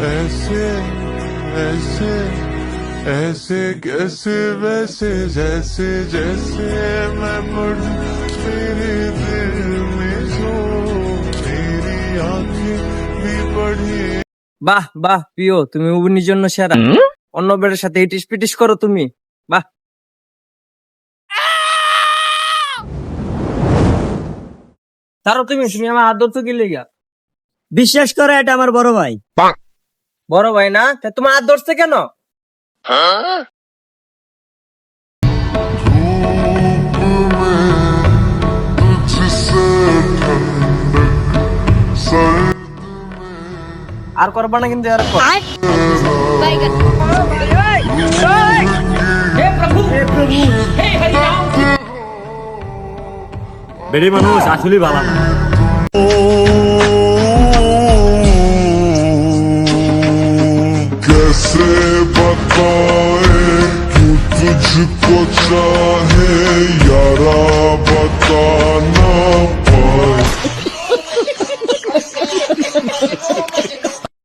ऐसे ऐसे ऐसे कैसे वैसे जैसे जैसे मैं मुड़ तेरे दिल में जो तेरी आंखें भी पढ़ी। বাহ বাহ প্রিয়, তুমি অভিনয়ের জন্য সেরা। অন্য বেড়ের সাথে ইটিস পিটিস করো তুমি, বাহ। তারও তুমি তুমি আমার হাত ধরছো কি লেগা? বিশ্বাস করো, এটা আমার বড় ভাই। বড় ভাই না, তা তোমার হাত ধরছে কেন? আর করবা না কিন্তু আর কর। বেড়ে মানুষ আসলে ভালো না। कैसे बताए क्यों तुझको चाह